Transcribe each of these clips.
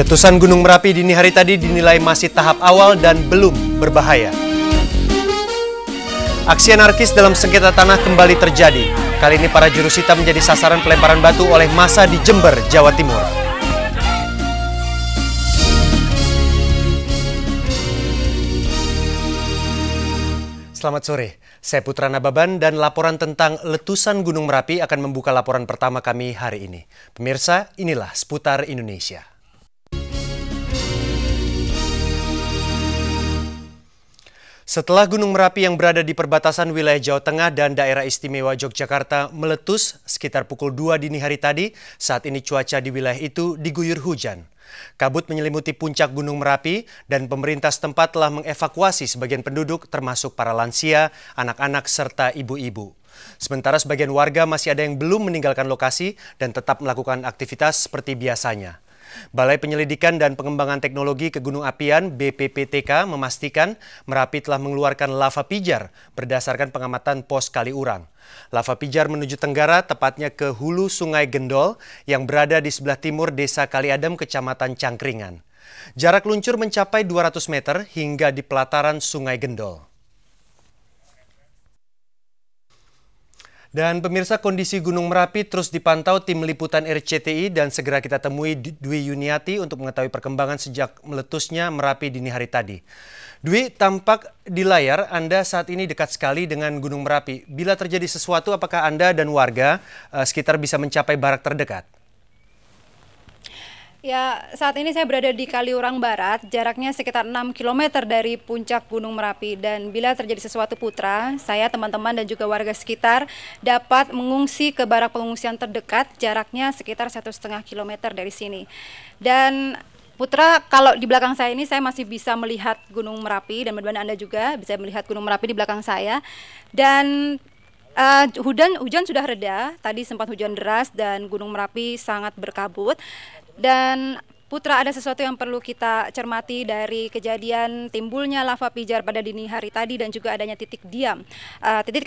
Letusan Gunung Merapi dini hari tadi dinilai masih tahap awal dan belum berbahaya. Aksi anarkis dalam sengketa tanah kembali terjadi. Kali ini para jurusita menjadi sasaran pelemparan batu oleh massa di Jember, Jawa Timur. Selamat sore, saya Putra Nababan dan laporan tentang letusan Gunung Merapi akan membuka laporan pertama kami hari ini. Pemirsa, inilah Seputar Indonesia. Setelah Gunung Merapi yang berada di perbatasan wilayah Jawa Tengah dan daerah istimewa Yogyakarta meletus sekitar pukul 2 dini hari tadi, saat ini cuaca di wilayah itu diguyur hujan. Kabut menyelimuti puncak Gunung Merapi dan pemerintah setempat telah mengevakuasi sebagian penduduk termasuk para lansia, anak-anak, serta ibu-ibu. Sementara sebagian warga masih ada yang belum meninggalkan lokasi dan tetap melakukan aktivitas seperti biasanya. Balai Penyelidikan dan Pengembangan Teknologi Kegunung-apian BPPTK memastikan Merapi telah mengeluarkan lava pijar berdasarkan pengamatan pos Kaliurang. Lava pijar menuju tenggara, tepatnya ke hulu Sungai Gendol yang berada di sebelah timur Desa Kaliadem, Kecamatan Cangkringan. Jarak luncur mencapai 200 meter hingga di pelataran Sungai Gendol. Dan pemirsa, kondisi Gunung Merapi terus dipantau tim liputan RCTI dan segera kita temui Dwi Yuniati untuk mengetahui perkembangan sejak meletusnya Merapi dini hari tadi. Dwi, tampak di layar Anda saat ini dekat sekali dengan Gunung Merapi. Bila terjadi sesuatu, apakah Anda dan warga sekitar bisa mencapai barak terdekat? Ya, saat ini saya berada di Kaliurang Barat, jaraknya sekitar 6 km dari puncak Gunung Merapi. Dan bila terjadi sesuatu, Putra, saya, teman-teman, dan juga warga sekitar dapat mengungsi ke barak pengungsian terdekat, jaraknya sekitar 1,5 km dari sini. Dan Putra, kalau di belakang saya ini saya masih bisa melihat Gunung Merapi, dan mudah-mudahan Anda juga bisa melihat Gunung Merapi di belakang saya. Dan hujan sudah reda, tadi sempat hujan deras dan Gunung Merapi sangat berkabut. Dan Putra, ada sesuatu yang perlu kita cermati dari kejadian timbulnya lava pijar pada dini hari tadi dan juga adanya titik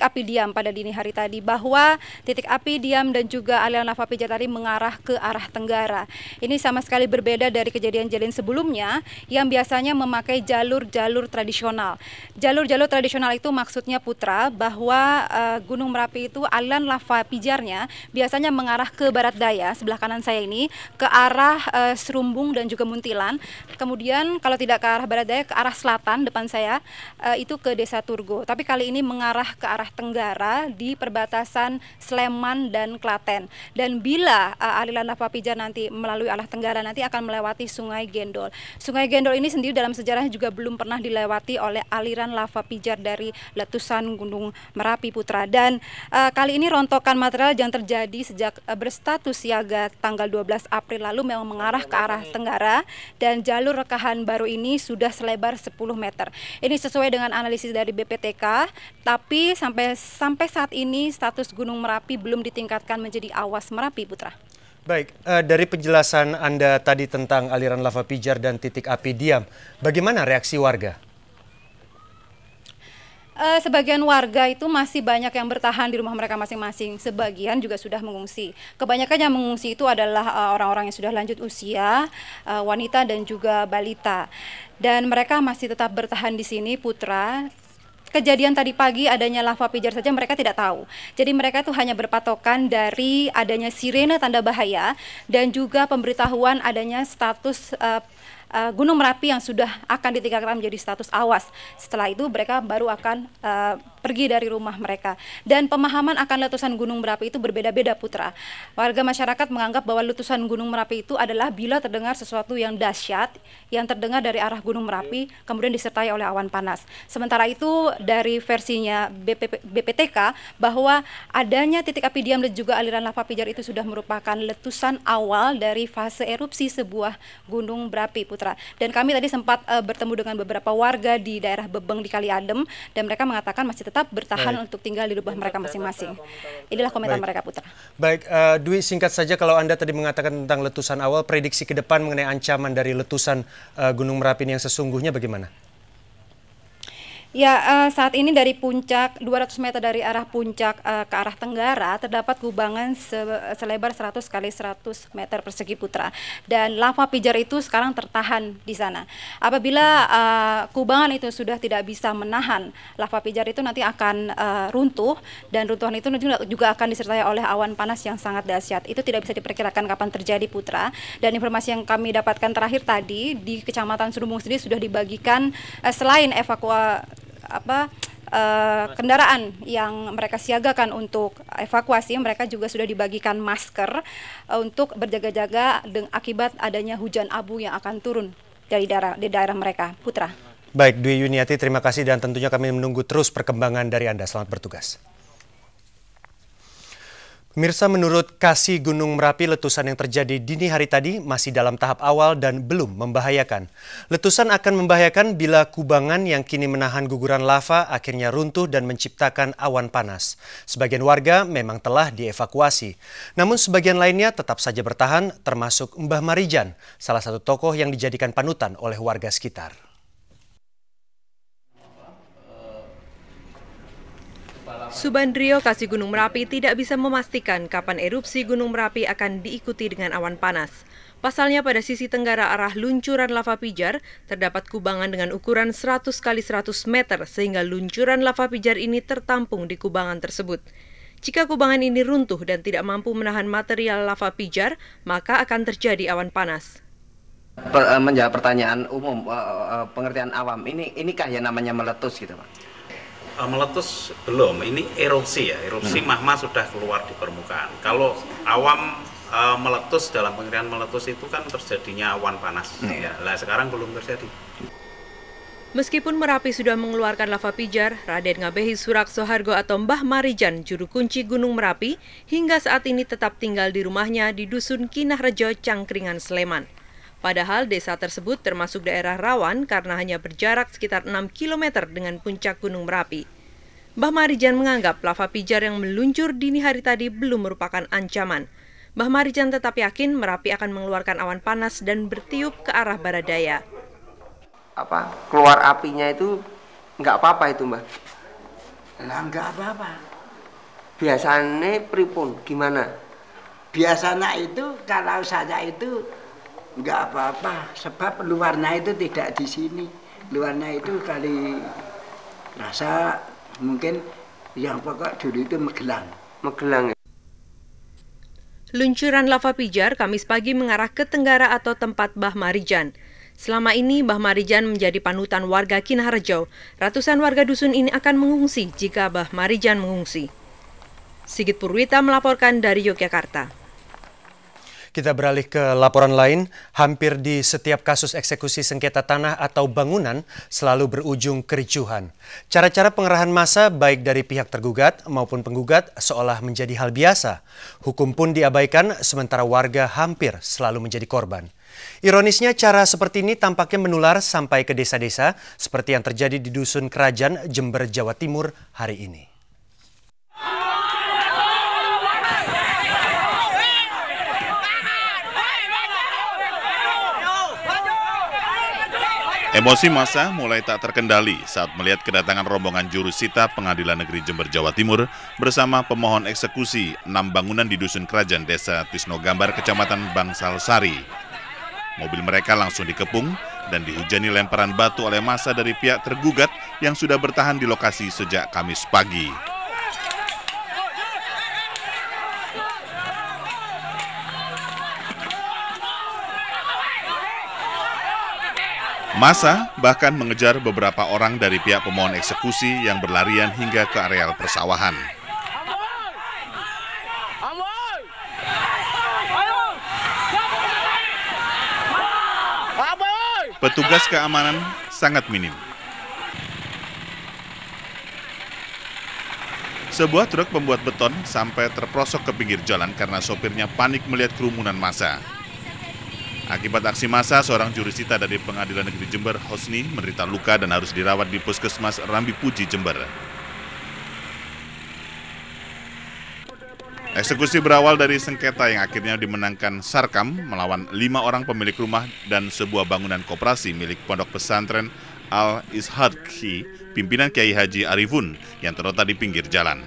api diam pada dini hari tadi, bahwa titik api diam dan juga aliran lava pijar tadi mengarah ke arah tenggara. Ini sama sekali berbeda dari kejadian-kejadian sebelumnya yang biasanya memakai jalur-jalur tradisional. Jalur-jalur tradisional itu maksudnya, Putra, bahwa Gunung Merapi itu aliran lava pijarnya biasanya mengarah ke barat daya, sebelah kanan saya ini, ke arah Serumbung dan juga Muntilan. Kemudian kalau tidak ke arah barat daya, ke arah selatan depan saya itu ke Desa Turgo. Tapi kali ini mengarah ke arah tenggara di perbatasan Sleman dan Klaten. Dan bila aliran lava pijar nanti melalui arah tenggara nanti akan melewati Sungai Gendol. Sungai Gendol ini sendiri dalam sejarahnya juga belum pernah dilewati oleh aliran lava pijar dari letusan Gunung Merapi, Putra. Dan kali ini rontokan material yang terjadi sejak berstatus siaga tanggal 12 April lalu memang mengarah ke arah tenggara, dan jalur rekahan baru ini sudah selebar 10 meter. Ini sesuai dengan analisis dari BPTK, tapi sampai saat ini status Gunung Merapi belum ditingkatkan menjadi awas Merapi, Putra. Baik, dari penjelasan Anda tadi tentang aliran lava pijar dan titik api diam, bagaimana reaksi warga? Sebagian warga itu masih banyak yang bertahan di rumah mereka masing-masing. Sebagian juga sudah mengungsi. Kebanyakan yang mengungsi itu adalah orang-orang yang sudah lanjut usia, wanita dan juga balita. Dan mereka masih tetap bertahan di sini, Putra. Kejadian tadi pagi adanya lava pijar saja mereka tidak tahu. Jadi mereka itu hanya berpatokan dari adanya sirene tanda bahaya dan juga pemberitahuan adanya status Gunung Merapi yang sudah akan ditingkatkan menjadi status awas. Setelah itu mereka baru akan pergi dari rumah mereka. Dan pemahaman akan letusan Gunung Merapi itu berbeda-beda, Putra. Warga masyarakat menganggap bahwa letusan Gunung Merapi itu adalah bila terdengar sesuatu yang dahsyat yang terdengar dari arah Gunung Merapi kemudian disertai oleh awan panas. Sementara itu dari versinya BPTK bahwa adanya titik api diam dan juga aliran lava pijar itu sudah merupakan letusan awal dari fase erupsi sebuah gunung berapi, Putra. Dan kami tadi sempat bertemu dengan beberapa warga di daerah Bebeng di Kaliadem dan mereka mengatakan masih tetap bertahan untuk tinggal di rumah mereka masing-masing. Inilah komentar mereka, Putra. Baik, Dwi, singkat saja, kalau Anda tadi mengatakan tentang letusan awal, prediksi ke depan mengenai ancaman dari letusan Gunung Merapi yang sesungguhnya bagaimana? Ya, saat ini dari puncak 200 meter dari arah puncak ke arah tenggara terdapat kubangan selebar 100 kali 100 meter persegi putra, dan lava pijar itu sekarang tertahan di sana. Apabila kubangan itu sudah tidak bisa menahan lava pijar itu, nanti akan runtuh, dan runtuhan itu juga akan disertai oleh awan panas yang sangat dahsyat. Itu tidak bisa diperkirakan kapan terjadi, Putra. Dan informasi yang kami dapatkan terakhir tadi, di Kecamatan Sudumung sendiri sudah dibagikan selain kendaraan yang mereka siagakan untuk evakuasi, mereka juga sudah dibagikan masker untuk berjaga-jaga akibat adanya hujan abu yang akan turun dari daerah mereka. Putra. Baik, Dwi Yuniati, terima kasih, dan tentunya kami menunggu terus perkembangan dari Anda. Selamat bertugas. Pemirsa, menurut Kasih Gunung Merapi, letusan yang terjadi dini hari tadi masih dalam tahap awal dan belum membahayakan. Letusan akan membahayakan bila kubangan yang kini menahan guguran lava akhirnya runtuh dan menciptakan awan panas. Sebagian warga memang telah dievakuasi. Namun sebagian lainnya tetap saja bertahan, termasuk Mbah Marijan, salah satu tokoh yang dijadikan panutan oleh warga sekitar. Subandrio, Kasih Gunung Merapi, tidak bisa memastikan kapan erupsi Gunung Merapi akan diikuti dengan awan panas. Pasalnya pada sisi tenggara arah luncuran lava pijar, terdapat kubangan dengan ukuran 100 kali 100 meter sehingga luncuran lava pijar ini tertampung di kubangan tersebut. Jika kubangan ini runtuh dan tidak mampu menahan material lava pijar, maka akan terjadi awan panas. Menjawab pertanyaan umum, pengertian awam, inikah yang namanya meletus gitu, Pak? Meletus belum, ini erupsi ya, erupsi magma sudah keluar di permukaan. Kalau awam meletus, dalam pengertian meletus itu kan terjadinya awan panas. Ya, lah sekarang belum terjadi. Meskipun Merapi sudah mengeluarkan lava pijar, Raden Ngabehi Suraksohargo atau Mbah Marijan, juru kunci Gunung Merapi, hingga saat ini tetap tinggal di rumahnya di Dusun Kinahrejo, Cangkringan, Sleman. Padahal desa tersebut termasuk daerah rawan karena hanya berjarak sekitar 6 km dengan puncak Gunung Merapi. Mbah Marijan menganggap lava pijar yang meluncur dini hari tadi belum merupakan ancaman. Mbah Marijan tetap yakin Merapi akan mengeluarkan awan panas dan bertiup ke arah barat daya. Keluar apinya itu nggak apa-apa itu, Mbah? Lah nggak apa-apa. Biasanya pripun, gimana? Biasanya itu kalau saya itu nggak apa-apa, sebab luarnya itu tidak di sini. Luarnya itu kali rasa mungkin yang pokok dulu itu Magelang. Luncuran lava pijar Kamis pagi mengarah ke tenggara atau tempat Mbah Marijan. Selama ini Mbah Marijan menjadi panutan warga Kinahrejo. Ratusan warga dusun ini akan mengungsi jika Mbah Marijan mengungsi. Sigit Purwita melaporkan dari Yogyakarta. Kita beralih ke laporan lain. Hampir di setiap kasus eksekusi sengketa tanah atau bangunan selalu berujung kericuhan. Cara-cara pengerahan massa baik dari pihak tergugat maupun penggugat seolah menjadi hal biasa. Hukum pun diabaikan sementara warga hampir selalu menjadi korban. Ironisnya cara seperti ini tampaknya menular sampai ke desa-desa seperti yang terjadi di Dusun Kerajaan, Jember, Jawa Timur hari ini. Emosi massa mulai tak terkendali saat melihat kedatangan rombongan jurusita Pengadilan Negeri Jember, Jawa Timur bersama pemohon eksekusi 6 bangunan di Dusun Kerajaan, Desa Tisno Gambar, Kecamatan Bangsal Sari. Mobil mereka langsung dikepung dan dihujani lemparan batu oleh massa dari pihak tergugat yang sudah bertahan di lokasi sejak Kamis pagi. Massa bahkan mengejar beberapa orang dari pihak pemohon eksekusi yang berlarian hingga ke areal persawahan. Petugas keamanan sangat minim. Sebuah truk pembuat beton sampai terprosok ke pinggir jalan karena sopirnya panik melihat kerumunan massa. Akibat aksi massa, seorang jurusita dari Pengadilan Negeri Jember, Hosni, menderita luka dan harus dirawat di Puskesmas Rambi Puji, Jember. Eksekusi berawal dari sengketa yang akhirnya dimenangkan Sarkam melawan 5 orang pemilik rumah dan sebuah bangunan koperasi milik Pondok Pesantren Al-Ishadki, pimpinan Kiai Haji Arifun yang terletak di pinggir jalan.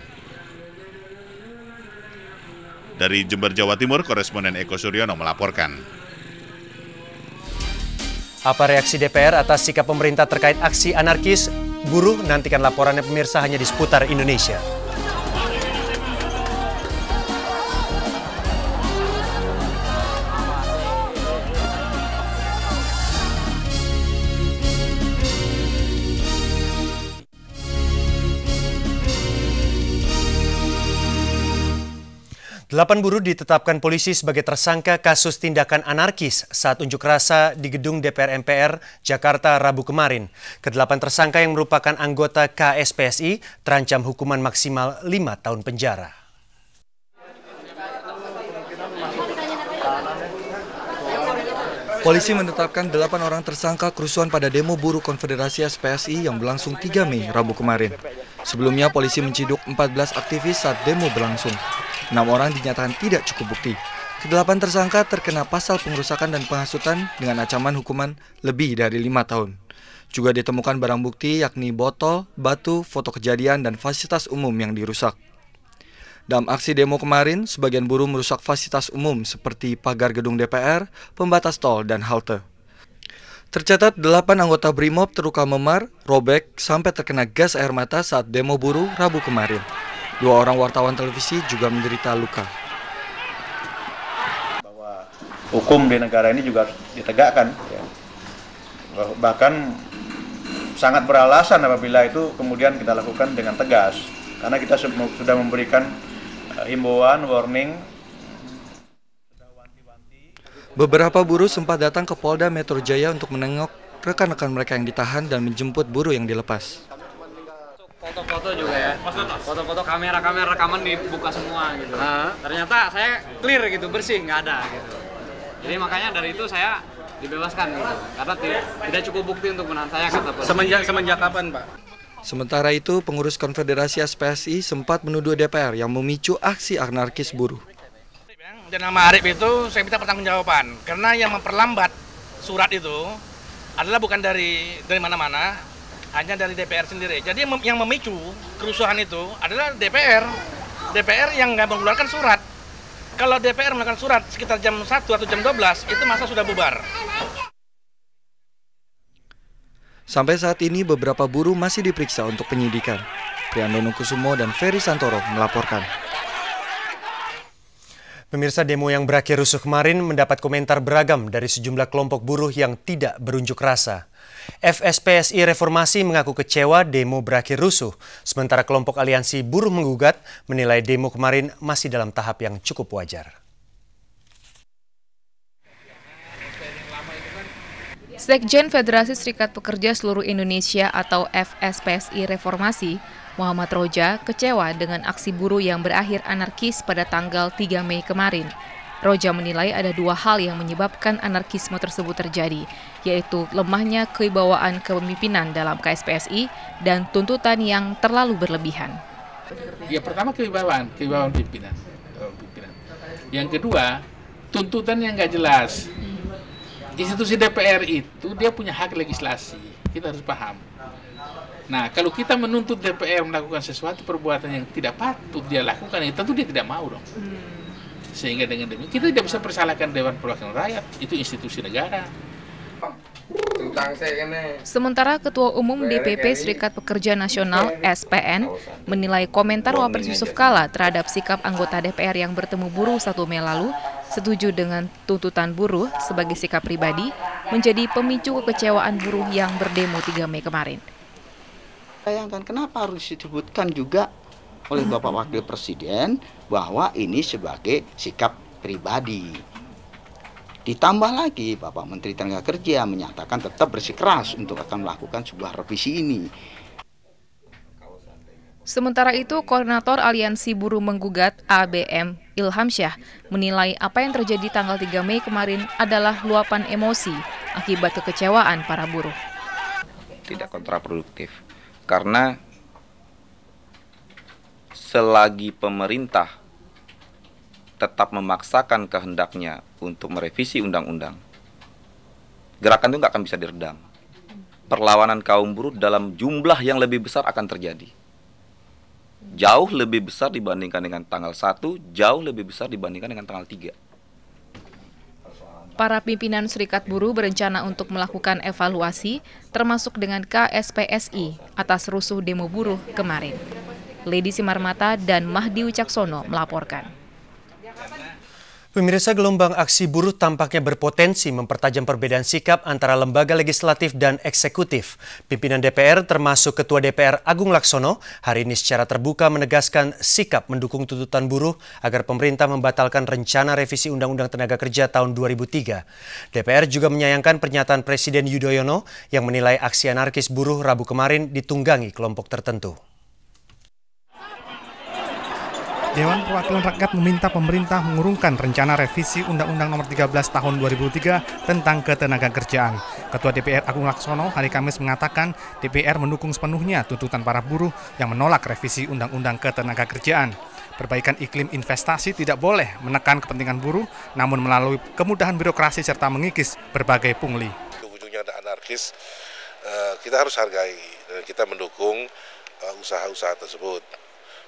Dari Jember, Jawa Timur, koresponden Eko Suryono melaporkan. Apa reaksi DPR atas sikap pemerintah terkait aksi anarkis buruh? Nantikan laporannya pemirsa hanya di Seputar Indonesia. Delapan buruh ditetapkan polisi sebagai tersangka kasus tindakan anarkis saat unjuk rasa di gedung DPR MPR Jakarta Rabu kemarin. Kedelapan tersangka yang merupakan anggota KSPSI terancam hukuman maksimal 5 tahun penjara. Polisi menetapkan 8 orang tersangka kerusuhan pada demo buruh Konfederasi SPSI yang berlangsung 3 Mei Rabu kemarin. Sebelumnya polisi menciduk 14 aktivis saat demo berlangsung. 6 orang dinyatakan tidak cukup bukti. Kedelapan tersangka terkena pasal pengerusakan dan penghasutan dengan ancaman hukuman lebih dari 5 tahun. Juga ditemukan barang bukti yakni botol, batu, foto kejadian, dan fasilitas umum yang dirusak. Dalam aksi demo kemarin, sebagian buruh merusak fasilitas umum seperti pagar gedung DPR, pembatas tol, dan halte. Tercatat 8 anggota BRIMOB terluka memar, robek, sampai terkena gas air mata saat demo buruh Rabu kemarin. 2 orang wartawan televisi juga menderita luka. Bahwa hukum di negara ini juga ditegakkan, ya. Bahkan sangat beralasan apabila itu kemudian kita lakukan dengan tegas, karena kita sudah memberikan himbauan, warning. Beberapa buruh sempat datang ke Polda Metro Jaya untuk menengok rekan-rekan mereka yang ditahan dan menjemput buruh yang dilepas. Foto-foto juga ya, foto-foto kamera rekaman dibuka semua gitu. Ternyata saya clear gitu, bersih, nggak ada gitu. Jadi makanya dari itu saya dibebaskan gitu, karena tidak cukup bukti untuk menahan saya, kata polisi. Semenjak kapan, Pak? Sementara itu, pengurus Konfederasi SPSI sempat menuduh DPR yang memicu aksi anarkis buruh. Dan nama Arif itu saya minta pertanggungjawaban, karena yang memperlambat surat itu adalah bukan dari mana-mana, hanya dari DPR sendiri. Jadi yang memicu kerusuhan itu adalah DPR. DPR yang nggak mengeluarkan surat. Kalau DPR mengeluarkan surat sekitar jam 1 atau jam 12, itu masa sudah bubar. Sampai saat ini beberapa buruh masih diperiksa untuk penyidikan. Priandono Kusumo dan Ferry Santoro melaporkan. Pemirsa, demo yang berakhir rusuh kemarin mendapat komentar beragam dari sejumlah kelompok buruh yang tidak berunjuk rasa. FSPSI Reformasi mengaku kecewa demo berakhir rusuh, sementara kelompok aliansi buruh menggugat menilai demo kemarin masih dalam tahap yang cukup wajar. Sekjen Federasi Serikat Pekerja Seluruh Indonesia atau FSPSI Reformasi, Muhammad Roja, kecewa dengan aksi buruh yang berakhir anarkis pada tanggal 3 Mei kemarin. Roja menilai ada 2 hal yang menyebabkan anarkisme tersebut terjadi, yaitu lemahnya kewibawaan kepemimpinan dalam KSPSI dan tuntutan yang terlalu berlebihan. Ya, pertama kewibawaan pimpinan. Yang kedua, tuntutan yang nggak jelas. Institusi DPR itu dia punya hak legislasi, kita harus paham. Nah, kalau kita menuntut DPR melakukan sesuatu perbuatan yang tidak patut dia lakukan, ya tentu dia tidak mau dong. Sehingga dengan demikian kita tidak bisa persalahkan Dewan Perwakilan Rakyat, itu institusi negara. Sementara Ketua Umum DPP Serikat Pekerja Nasional (SPN) menilai komentar Wapres Yusuf Kala terhadap sikap anggota DPR yang bertemu buruh 1 Mei lalu setuju dengan tuntutan buruh sebagai sikap pribadi menjadi pemicu kekecewaan buruh yang berdemo 3 Mei kemarin. Bayangkan kenapa harus disebutkan juga oleh Bapak Wakil Presiden bahwa ini sebagai sikap pribadi. Ditambah lagi Bapak Menteri Tenaga Kerja menyatakan tetap bersikeras untuk akan melakukan sebuah revisi ini. Sementara itu, Koordinator Aliansi Buruh Menggugat ABM Ilham Syah menilai apa yang terjadi tanggal 3 Mei kemarin adalah luapan emosi akibat kekecewaan para buruh. Tidak kontraproduktif, karena selagi pemerintah tetap memaksakan kehendaknya untuk merevisi undang-undang, gerakan itu nggak akan bisa diredam. perlawanan kaum buruh dalam jumlah yang lebih besar akan terjadi. Jauh lebih besar dibandingkan dengan tanggal 1, jauh lebih besar dibandingkan dengan tanggal 3. Para pimpinan Serikat Buruh berencana untuk melakukan evaluasi, termasuk dengan KSPSI atas rusuh demo buruh kemarin. Lady Simarmata dan Mahdi Wicaksono melaporkan. Pemirsa, gelombang aksi buruh tampaknya berpotensi mempertajam perbedaan sikap antara lembaga legislatif dan eksekutif. Pimpinan DPR termasuk Ketua DPR Agung Laksono hari ini secara terbuka menegaskan sikap mendukung tuntutan buruh agar pemerintah membatalkan rencana revisi Undang-Undang Tenaga Kerja tahun 2003. DPR juga menyayangkan pernyataan Presiden Yudhoyono yang menilai aksi anarkis buruh Rabu kemarin ditunggangi kelompok tertentu. Dewan Perwakilan Rakyat meminta pemerintah mengurungkan rencana revisi Undang-Undang Nomor 13 Tahun 2003 tentang Ketenagakerjaan. Ketua DPR Agung Laksono hari Kamis mengatakan DPR mendukung sepenuhnya tuntutan para buruh yang menolak revisi Undang-Undang Ketenagakerjaan. Perbaikan iklim investasi tidak boleh menekan kepentingan buruh, namun melalui kemudahan birokrasi serta mengikis berbagai pungli. Ujungnya ada anarkis, kita harus hargai dan kita mendukung usaha-usaha tersebut.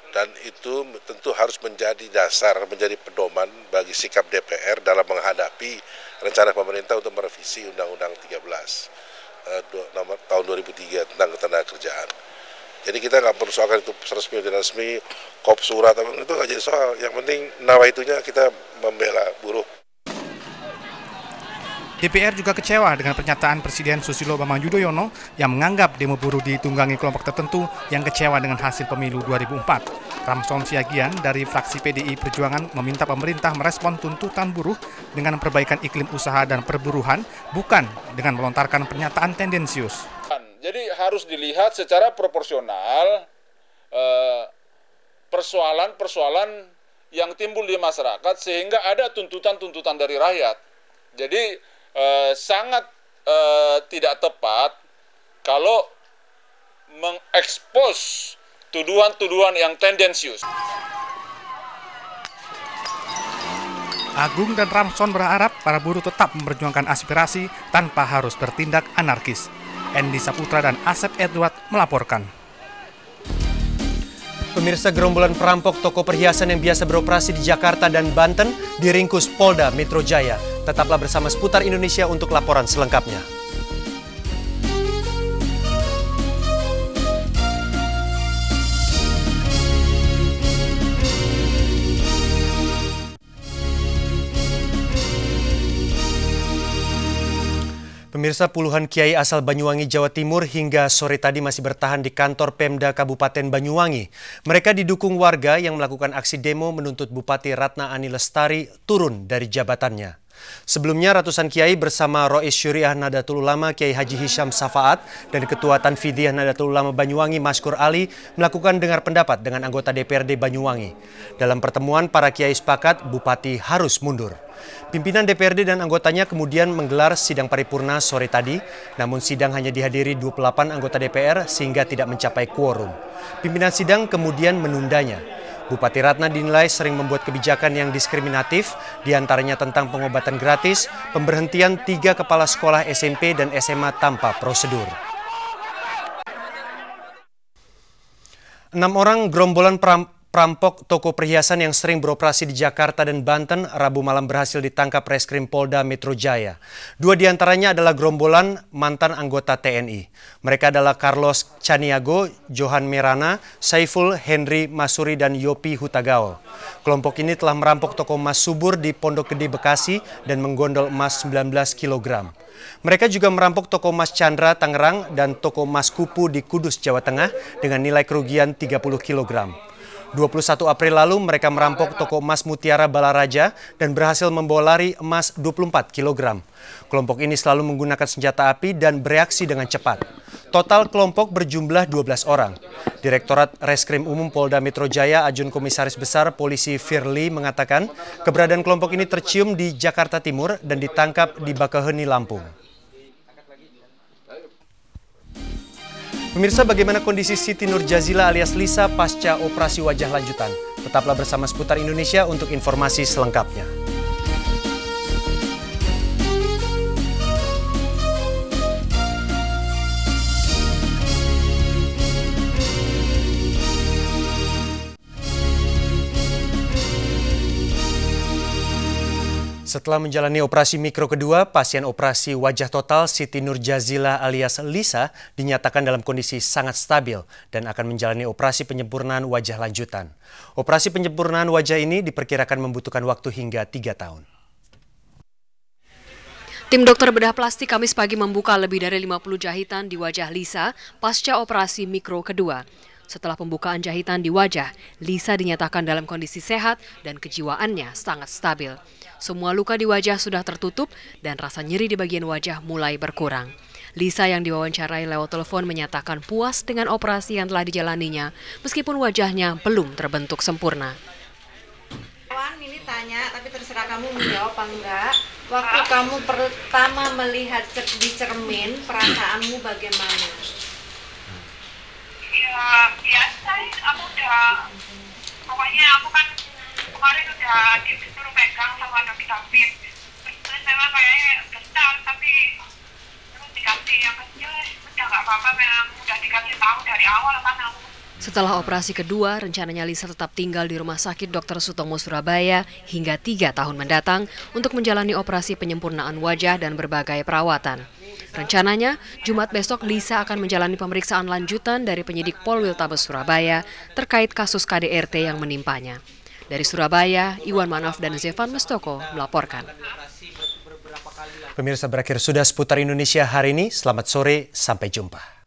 Dan itu tentu harus menjadi dasar, menjadi pedoman bagi sikap DPR dalam menghadapi rencana pemerintah untuk merevisi Undang-Undang 13 tahun 2003 tentang Ketenagakerjaan. Jadi kita nggak perlu soalkan itu resmi atau tidak resmi, kop surat, itu nggak jadi soal. Yang penting nawaitunya kita membela buruh. DPR juga kecewa dengan pernyataan Presiden Susilo Bambang Yudhoyono yang menganggap demo buruh ditunggangi kelompok tertentu yang kecewa dengan hasil pemilu 2004. Ramson Siagian dari fraksi PDI Perjuangan meminta pemerintah merespon tuntutan buruh dengan perbaikan iklim usaha dan perburuhan, bukan dengan melontarkan pernyataan tendensius. Jadi harus dilihat secara proporsional persoalan-persoalan yang timbul di masyarakat sehingga ada tuntutan-tuntutan dari rakyat. Jadi sangat tidak tepat kalau mengekspos tuduhan-tuduhan yang tendensius. Agung dan Ramson berharap para buruh tetap memperjuangkan aspirasi tanpa harus bertindak anarkis. Endi Saputra dan Asep Edward melaporkan. Pemirsa, gerombolan perampok toko perhiasan yang biasa beroperasi di Jakarta dan Banten diringkus Polda Metro Jaya. Tetaplah bersama Seputar Indonesia untuk laporan selengkapnya. Pemirsa, puluhan kiai asal Banyuwangi, Jawa Timur hingga sore tadi masih bertahan di kantor Pemda Kabupaten Banyuwangi. Mereka didukung warga yang melakukan aksi demo menuntut Bupati Ratna Ani Lestari turun dari jabatannya. Sebelumnya ratusan kiai bersama Rois Syuriah Nahdlatul Ulama Kiai Haji Hisham Safaat dan Ketua Tanfidiyah Nahdlatul Ulama Banyuwangi Maskur Ali melakukan dengar pendapat dengan anggota DPRD Banyuwangi. Dalam pertemuan, para kiai sepakat Bupati harus mundur. Pimpinan DPRD dan anggotanya kemudian menggelar sidang paripurna sore tadi, namun sidang hanya dihadiri 28 anggota DPR sehingga tidak mencapai quorum. Pimpinan sidang kemudian menundanya. Bupati Ratna dinilai sering membuat kebijakan yang diskriminatif, diantaranya tentang pengobatan gratis, pemberhentian 3 kepala sekolah SMP dan SMA tanpa prosedur. 6 orang gerombolan perampok toko perhiasan yang sering beroperasi di Jakarta dan Banten Rabu malam berhasil ditangkap Reskrim Polda Metro Jaya. 2 diantaranya adalah gerombolan mantan anggota TNI. Mereka adalah Carlos Caniago, Johan Merana, Saiful, Henry Masuri, dan Yopi Hutagao. Kelompok ini telah merampok toko emas Subur di Pondok Gede, Bekasi dan menggondol emas 19 kg. Mereka juga merampok toko emas Chandra, Tangerang, dan toko emas Kupu di Kudus, Jawa Tengah dengan nilai kerugian 30 kg. 21 April lalu mereka merampok toko emas Mutiara Balaraja dan berhasil membawa lari emas 24 kg. Kelompok ini selalu menggunakan senjata api dan bereaksi dengan cepat. Total kelompok berjumlah 12 orang. Direktorat Reskrim Umum Polda Metro Jaya Ajun Komisaris Besar Polisi Firly mengatakan keberadaan kelompok ini tercium di Jakarta Timur dan ditangkap di Bakauheni, Lampung. Pemirsa, bagaimana kondisi Siti Nurjazila alias Lisa pasca operasi wajah lanjutan? Tetaplah bersama Seputar Indonesia untuk informasi selengkapnya. Setelah menjalani operasi mikro kedua, pasien operasi wajah total Siti Nurjazila alias Lisa dinyatakan dalam kondisi sangat stabil dan akan menjalani operasi penyempurnaan wajah lanjutan. Operasi penyempurnaan wajah ini diperkirakan membutuhkan waktu hingga 3 tahun. Tim dokter bedah plastik Kamis pagi membuka lebih dari 50 jahitan di wajah Lisa pasca operasi mikro kedua. Setelah pembukaan jahitan di wajah, Lisa dinyatakan dalam kondisi sehat dan kejiwaannya sangat stabil. Semua luka di wajah sudah tertutup dan rasa nyeri di bagian wajah mulai berkurang. Lisa yang diwawancarai lewat telepon menyatakan puas dengan operasi yang telah dijalaninya meskipun wajahnya belum terbentuk sempurna. Ini tanya, tapi terserah kamu menjawab apa enggak. Waktu kamu pertama melihat di cermin, perasaanmu bagaimana? Ya biasa, aku udah, pokoknya aku kan kemarin udah disuruh pegang sama dokter David. Terus saya kayaknya besar, tapi terus dikasih yang kecil, udah nggak apa-apa, memang udah dikasih tahu dari awal kan aku. Setelah operasi kedua, rencananya Lisa tetap tinggal di Rumah Sakit Dr. Sutomo Surabaya hingga 3 tahun mendatang untuk menjalani operasi penyempurnaan wajah dan berbagai perawatan. Rencananya, Jumat besok Lisa akan menjalani pemeriksaan lanjutan dari penyidik Polwiltabes Surabaya terkait kasus KDRT yang menimpanya. Dari Surabaya, Iwan Manaf dan Zevan Mestoko melaporkan. Pemirsa, berakhir sudah Seputar Indonesia hari ini. Selamat sore, sampai jumpa.